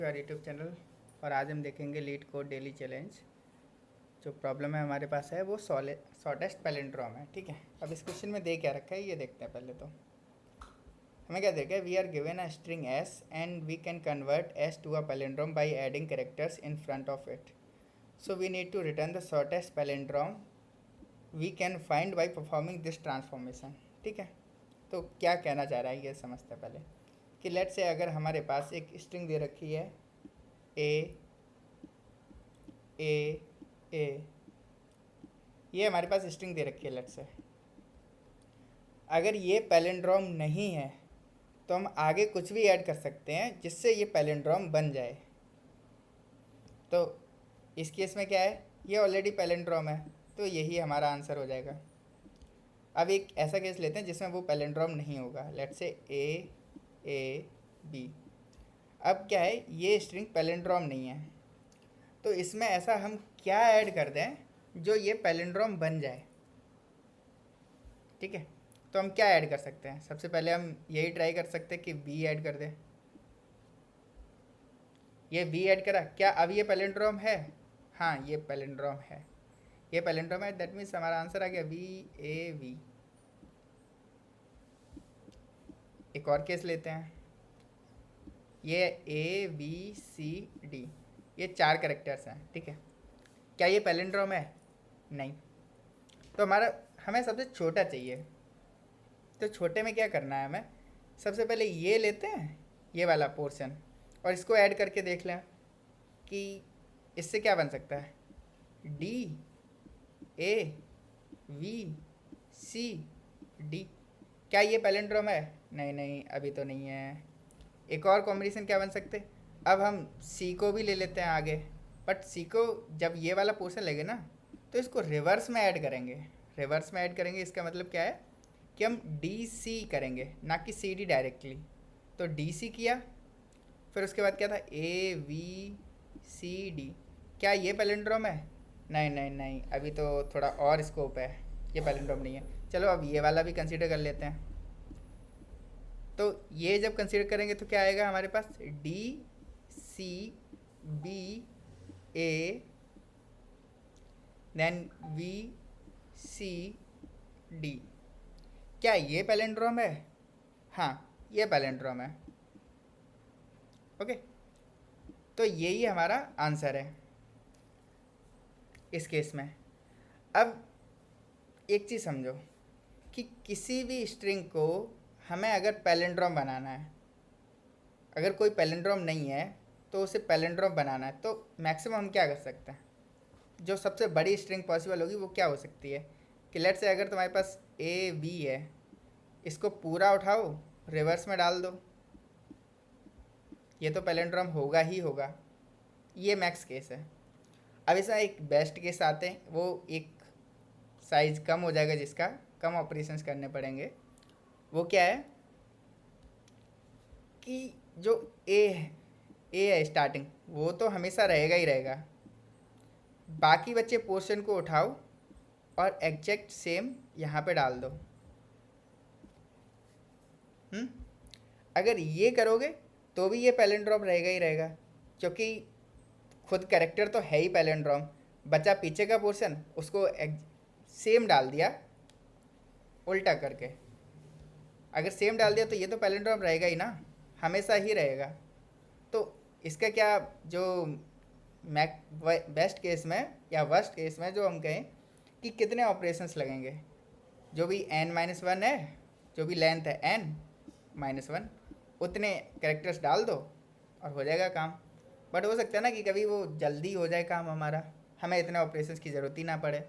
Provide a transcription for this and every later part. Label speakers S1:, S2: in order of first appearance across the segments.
S1: हमारे YouTube channel. और आज हम देखेंगे लीड कोड डेली चैलेंज। जो प्रॉब्लम है हमारे पास है वो शॉर्टेस्ट पैलिंड्रोम है। ठीक है, अब इस क्वेश्चन में दे क्या रखा है ये देखते हैं। पहले तो हमें क्या देखा है, we are given a string S and we can convert S to a palindrome by adding characters in front of it. So we need to return the shortest palindrome we can find by performing this transformation. ठीक है, तो क्या कहना चाह रहा है ये समझते हैं पहले कि लेट से अगर हमारे पास एक स्ट्रिंग दे रखी है ए ए ए, ये हमारे पास स्ट्रिंग दे रखी है लेट से। अगर ये पैलिंड्रोम नहीं है तो हम आगे कुछ भी ऐड कर सकते हैं जिससे ये पैलिंड्रोम बन जाए। तो इस केस में क्या है, ये ऑलरेडी पैलिंड्रोम है तो यही हमारा आंसर हो जाएगा। अब एक ऐसा केस लेते हैं जिसमें वो पैलिंड्रोम नहीं होगा, लेट से ए बी। अब क्या है, ये स्ट्रिंग पैलिंड्रोम नहीं है तो इसमें ऐसा हम क्या ऐड कर दें जो ये पैलिंड्रोम बन जाए। ठीक है, तो हम क्या ऐड कर सकते हैं, सबसे पहले हम यही ट्राई कर सकते हैं कि बी ऐड कर दें। ये बी ऐड करा, क्या अब ये पैलिंड्रोम है? हाँ ये पैलिंड्रोम है, ये पैलिंड्रोम है। दैट मीन्स हमारा आंसर आ गया वी। एक और केस लेते हैं, ये ए बी सी डी, ये 4 कैरेक्टर्स हैं। ठीक है, क्या ये पैलिंड्रोम है? नहीं। तो हमें सबसे छोटा चाहिए। तो छोटे में क्या करना है, हमें सबसे पहले ये लेते हैं ये वाला पोर्शन और इसको ऐड करके देख लें कि इससे क्या बन सकता है। D A V C D, क्या ये पैलिंड्रोम है? नहीं, अभी तो नहीं है। एक और कॉम्बिनेशन क्या बन सकते, अब हम सी को भी ले लेते हैं आगे, बट सी को जब ये वाला पोर्शन लेंगे ना तो इसको रिवर्स में ऐड करेंगे। रिवर्स में ऐड करेंगे इसका मतलब क्या है कि हम डी सी करेंगे ना कि सी डी डायरेक्टली। तो डी सी किया, फिर उसके बाद क्या था ए वी सी डी, क्या ये पैलिंड्रोम है? नहीं, अभी तो थोड़ा और स्कोप है, ये पैलिंड्रोम नहीं है। चलो अब ये वाला भी कंसीडर कर लेते हैं। तो ये जब कंसीडर करेंगे तो क्या आएगा हमारे पास, D C B A then we C D, क्या ये पैलिंड्रोम है? हाँ ये पैलिंड्रोम है। ओके, तो यही हमारा आंसर है इस केस में। अब एक चीज़ समझो कि किसी भी स्ट्रिंग को हमें अगर पैलिंड्रोम बनाना है, अगर कोई पैलिंड्रोम नहीं है तो उसे पैलिंड्रोम बनाना है, तो मैक्सिमम हम क्या कर सकते हैं, जो सबसे बड़ी स्ट्रिंग पॉसिबल होगी वो क्या हो सकती है कि लेट से अगर तुम्हारे पास ए बी है, इसको पूरा उठाओ रिवर्स में डाल दो, ये तो पैलिंड्रोम होगा ही होगा। ये मैक्स केस है। अब इसमें एक बेस्ट केस आते हैं, वो एक साइज कम हो जाएगा जिसका कम ऑपरेशंस करने पड़ेंगे। वो क्या है कि जो ए है स्टार्टिंग, वो तो हमेशा रहेगा ही रहेगा। बाकी बच्चे पोर्शन को उठाओ और एग्जैक्ट सेम यहाँ पे डाल दो। अगर ये करोगे तो भी ये पैलिंड्रोम रहेगा ही रहेगा, क्योंकि खुद कैरेक्टर तो है ही पैलिंड्रोम। बचा पीछे का पोर्शन, उसको सेम डाल दिया उल्टा करके। अगर सेम डाल दिया तो ये तो पैलिंड्रोम रहेगा ही ना, हमेशा ही रहेगा। तो इसका क्या, जो बेस्ट केस में या वर्स्ट केस में जो हम कहें कि कितने ऑपरेशंस लगेंगे, जो भी n-1 है, जो भी लेंथ है n-1, उतने कैरेक्टर्स डाल दो और हो जाएगा काम। बट हो सकता है ना कि कभी वो जल्दी हो जाए काम हमारा, हमें इतने ऑपरेशंस की ज़रूरत ही ना पड़े।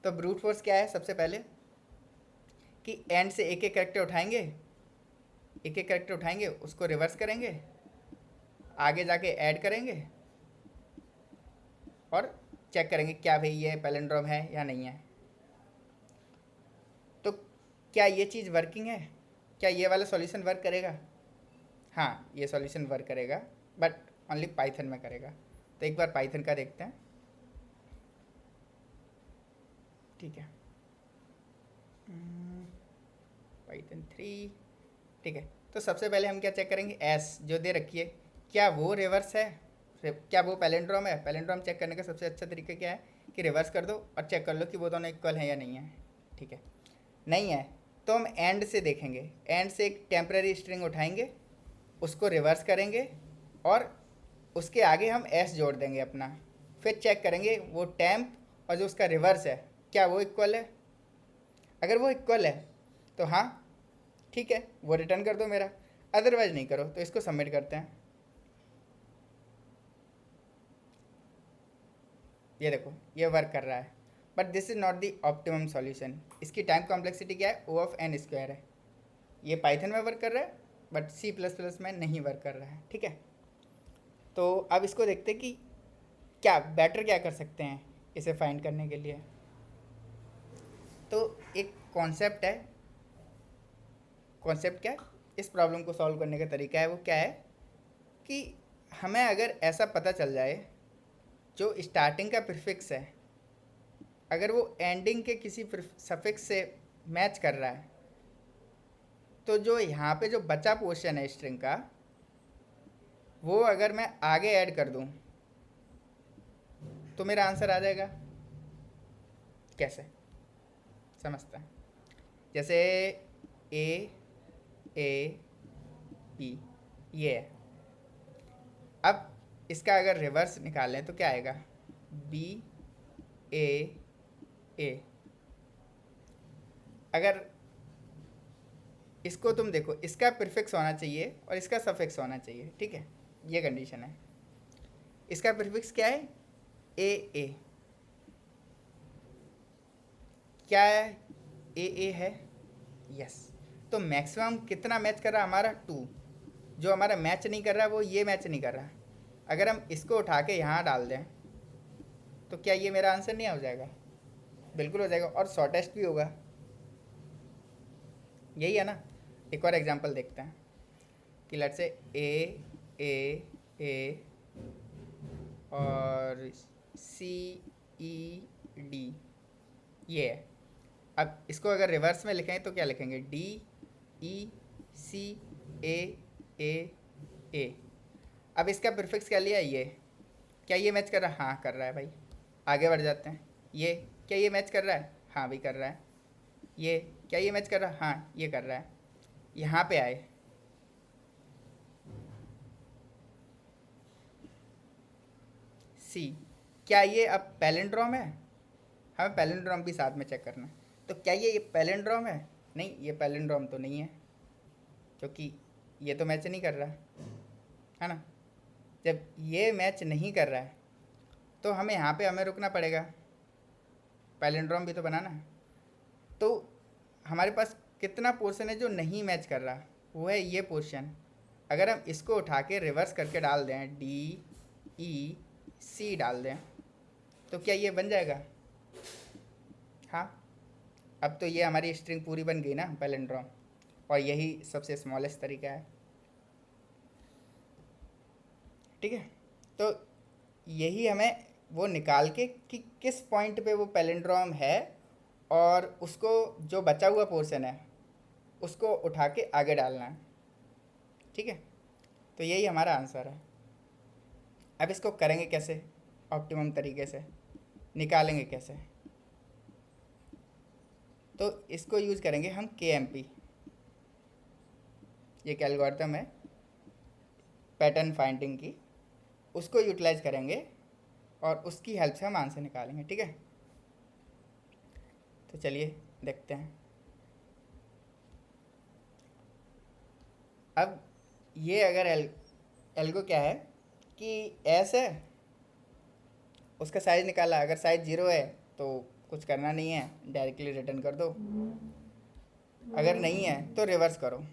S1: तो ब्रूट फोर्स क्या है, सबसे पहले कि एंड से एक एक कैरेक्टर उठाएंगे, उसको रिवर्स करेंगे, आगे जाके ऐड करेंगे और चेक करेंगे क्या भाई ये पैलिंड्रोम है या नहीं है। तो क्या ये चीज़ वर्किंग है, क्या ये वाला सॉल्यूशन वर्क करेगा? हाँ ये सॉल्यूशन वर्क करेगा, बट ओनली पाइथन में करेगा। तो एक बार पाइथन का देखते हैं। ठीक है, पाइथन 3। ठीक है, तो सबसे पहले हम क्या चेक करेंगे, एस जो दे रखी है क्या वो रिवर्स है, क्या वो पैलिंड्रोम है? पैलिंड्रोम चेक करने का सबसे अच्छा तरीका क्या है कि रिवर्स कर दो और चेक कर लो कि वो दोनों इक्वल हैं या नहीं है। ठीक है, नहीं है तो हम एंड से देखेंगे, एंड से एक टेम्पररी स्ट्रिंग उठाएंगे, उसको रिवर्स करेंगे और उसके आगे हम एस जोड़ देंगे अपना, फिर चेक करेंगे वो टेम्प और जो उसका रिवर्स है क्या वो इक्वल है। अगर वो इक्वल है तो हाँ ठीक है, वो रिटर्न कर दो मेरा, अदरवाइज नहीं करो। तो इसको सबमिट करते हैं। ये देखो ये वर्क कर रहा है, but this is not the optimum solution. इसकी टाइम कॉम्प्लेक्सिटी क्या है, ओ ऑफ एन स्क्वायर है। ये पाइथन में वर्क कर रहा है बट सी प्लस प्लस में नहीं वर्क कर रहा है। ठीक है, तो अब इसको देखते हैं कि क्या बेटर क्या कर सकते हैं इसे फाइंड करने के लिए। तो एक कॉन्सेप्ट है, कॉन्सेप्ट क्या है, इस प्रॉब्लम को सॉल्व करने का तरीका है वो क्या है कि हमें अगर ऐसा पता चल जाए जो स्टार्टिंग का प्रीफिक्स है अगर वो एंडिंग के किसी सफिक्स से मैच कर रहा है, तो जो यहाँ पे जो बचा पोर्शन है स्ट्रिंग का वो अगर मैं आगे ऐड कर दूँ तो मेरा आंसर आ जाएगा। कैसे समझता है? जैसे ए ए बी ये है, अब इसका अगर रिवर्स निकालें तो क्या आएगा, बी ए ए। अगर इसको तुम देखो, इसका प्रीफिक्स होना चाहिए और इसका सफिक्स होना चाहिए। ठीक है, ये कंडीशन है। इसका प्रीफिक्स क्या है, ए ए। क्या है, ए है, यस। तो मैक्सिमम कितना मैच कर रहा है हमारा, 2। जो हमारा मैच नहीं कर रहा है वो ये मैच नहीं कर रहा। अगर हम इसको उठा के यहाँ डाल दें तो क्या ये मेरा आंसर नहीं हो जाएगा? बिल्कुल हो जाएगा, और शॉर्टेस्ट भी होगा। यही है ना। एक और एग्जांपल देखते हैं कि लेट्स से ए और सी ई डी ये है। अब इसको अगर रिवर्स में लिखें तो क्या लिखेंगे, डी ई सी ए। अब इसका प्रीफिक्स क्या लिया, ये। क्या ये मैच कर रहा है? हाँ कर रहा है भाई। आगे बढ़ जाते हैं। ये क्या ये मैच कर रहा है? हाँ भी कर रहा है। ये क्या ये मैच कर रहा है? हाँ ये कर रहा है। यहाँ पे आए, सी, क्या ये अब पैलिंड्रोम है? हमें पैलिंड्रोम भी साथ में चेक करना है। तो क्या ये पैलिंड्रोम है? नहीं, ये पैलिंड्रोम तो नहीं है क्योंकि ये तो मैच नहीं कर रहा है ना। जब ये मैच नहीं कर रहा है तो हमें यहाँ पे हमें रुकना पड़ेगा, पैलिंड्रोम भी तो बनाना है। तो हमारे पास कितना पोर्शन है जो नहीं मैच कर रहा, वो है ये पोर्शन। अगर हम इसको उठा के रिवर्स करके डाल दें, डी ई सी डाल दें, तो क्या ये बन जाएगा? हाँ, अब तो ये हमारी स्ट्रिंग पूरी बन गई ना पैलिंड्रोम, और यही सबसे स्मॉलेस्ट तरीका है। ठीक है, तो यही हमें वो निकाल के कि किस पॉइंट पे वो पैलिंड्रोम है और उसको जो बचा हुआ पोर्शन है उसको उठा के आगे डालना है। ठीक है, तो यही हमारा आंसर है। अब इसको करेंगे कैसे, ऑप्टिमम तरीके से निकालेंगे कैसे? तो इसको यूज़ करेंगे हम KMP, ये एक एल्गोरिथम है पैटर्न फाइंडिंग की, उसको यूटिलाइज करेंगे और उसकी हेल्प से हम आंसर निकालेंगे। ठीक है, तो चलिए देखते हैं। अब ये अगर एल्गो क्या है कि एस है, उसका साइज़ निकाला, अगर साइज़ 0 है तो कुछ करना नहीं है, डायरेक्टली रिटर्न कर दो। अगर नहीं है तो रिवर्स करो,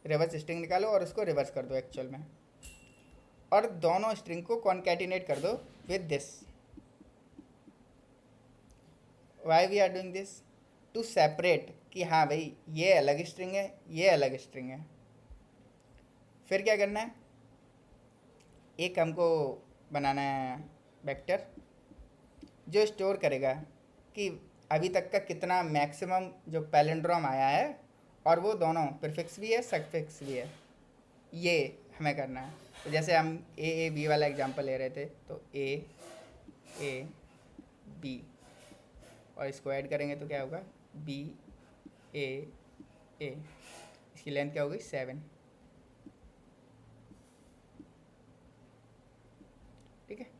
S1: रिवर्स स्ट्रिंग निकालो और उसको रिवर्स कर दो एक्चुअल में, और दोनों स्ट्रिंग को कॉन्कैटिनेट कर दो with this. Why we are doing this, to separate कि हाँ भाई ये अलग स्ट्रिंग है, ये अलग स्ट्रिंग है। फिर क्या करना है, एक हमको बनाना है वेक्टर जो स्टोर करेगा कि अभी तक का कितना मैक्सिमम जो पैलिंड्रोम आया है, और वो दोनों प्रीफिक्स भी है सफिक्स भी है, ये हमें करना है। तो जैसे हम ए बी वाला एग्जांपल ले रहे थे, तो ए बी, और इसको ऐड करेंगे तो क्या होगा, बी ए, इसकी लेंथ क्या होगी 7, ठीक है।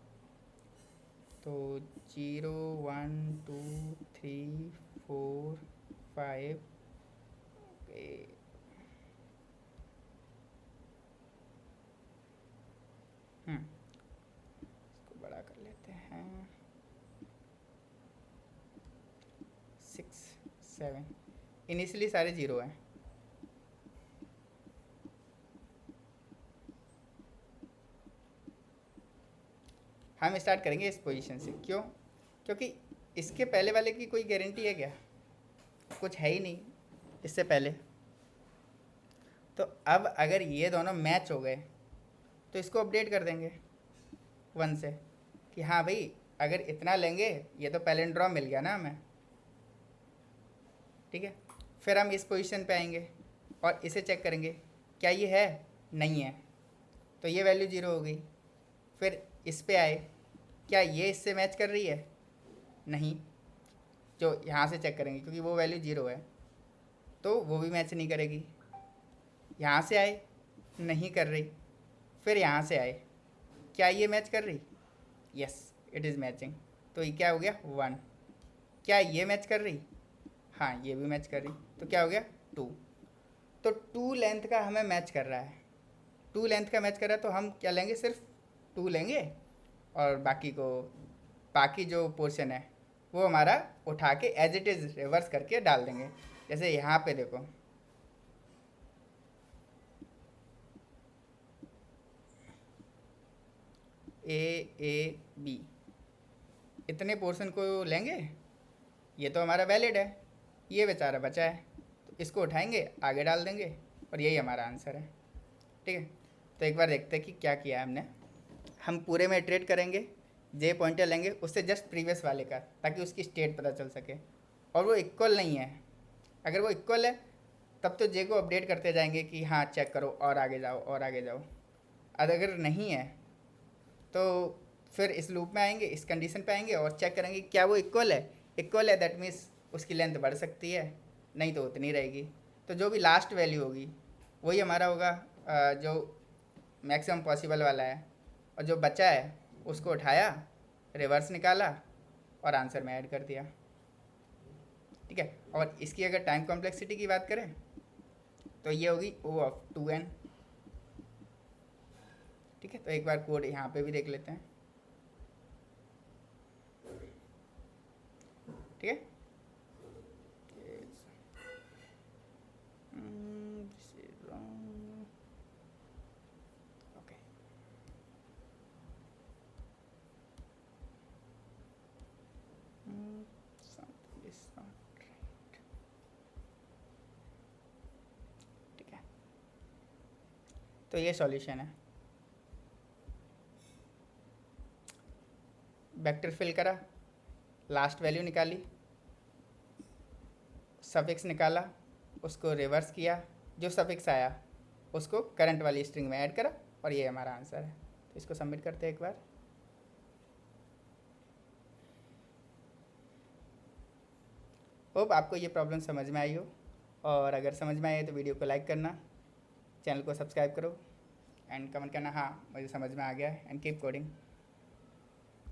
S1: तो 0 1 2 3 4 5, इसको बड़ा कर लेते हैं, 6 7, इनिशियली सारे 0 हैं। हम स्टार्ट करेंगे इस पोजीशन से, क्यों? क्योंकि इसके पहले वाले की कोई गारंटी है क्या? कुछ है ही नहीं इससे पहले। तो अब अगर ये दोनों मैच हो गए तो इसको अपडेट कर देंगे 1 से, कि हाँ भाई अगर इतना लेंगे, ये तो पैलिंड्रोम मिल गया ना हमें, ठीक है। फिर हम इस पोजीशन पे आएंगे और इसे चेक करेंगे, क्या ये है? नहीं है, तो ये वैल्यू 0 हो गई। फिर इस पे आए, क्या ये इससे मैच कर रही है? नहीं, जो यहाँ से चेक करेंगे क्योंकि वो वैल्यू 0 है, तो वो भी मैच नहीं करेगी। यहाँ से आए, नहीं कर रही। फिर यहाँ से आए, क्या ये मैच कर रही? यस, इट इज़ मैचिंग, तो ये क्या हो गया 1। क्या ये मैच कर रही? हाँ, ये भी मैच कर रही, तो क्या हो गया 2। तो 2 लेंथ का हमें मैच कर रहा है, 2 लेंथ का मैच कर रहा है, तो हम क्या लेंगे, सिर्फ 2 लेंगे और बाकी जो पोर्शन है वो हमारा उठा के एज इट इज़ रिवर्स करके डाल देंगे। जैसे यहाँ पे देखो, ए बी, इतने पोर्शन को लेंगे, ये तो हमारा वैलिड है, ये बेचारा बचा है, तो इसको उठाएंगे, आगे डाल देंगे, और यही हमारा आंसर है, ठीक है। तो एक बार देखते हैं कि क्या किया है हमने। हम पूरे में इटरेट करेंगे, जे पॉइंटर लेंगे उससे जस्ट प्रीवियस वाले का, ताकि उसकी स्टेट पता चल सके, और वो इक्वल नहीं है। अगर वो इक्वल है तब तो जे को अपडेट करते जाएंगे कि हाँ चेक करो और आगे जाओ और आगे जाओ। अगर नहीं है तो फिर इस लूप में आएंगे, इस कंडीशन पे आएंगे और चेक करेंगे क्या वो इक्वल है। इक्वल है दैट मीन्स उसकी लेंथ बढ़ सकती है, नहीं तो उतनी रहेगी। तो जो भी लास्ट वैल्यू होगी वही हमारा होगा, जो मैक्सिमम पॉसिबल वाला है, और जो बचा है उसको उठाया, रिवर्स निकाला और आंसर में ऐड कर दिया, ठीक है। और इसकी अगर टाइम कॉम्प्लेक्सिटी की बात करें तो ये होगी O ऑफ 2n, ठीक है। तो एक बार कोड यहाँ पे भी देख लेते हैं, ठीक है। तो ये सॉल्यूशन है। वेक्टर फिल करा, लास्ट वैल्यू निकाली, सफिक्स निकाला, उसको रिवर्स किया, जो सफिक्स आया उसको करंट वाली स्ट्रिंग में ऐड करा, और ये हमारा आंसर है। तो इसको सबमिट करते हैं एक बार। होप आपको ये प्रॉब्लम समझ में आई हो, और अगर समझ में आए तो वीडियो को लाइक करना, चैनल को सब्सक्राइब करो एंड कमेंट करना हाँ मुझे समझ में आ गया है, एंड कीप कोडिंग।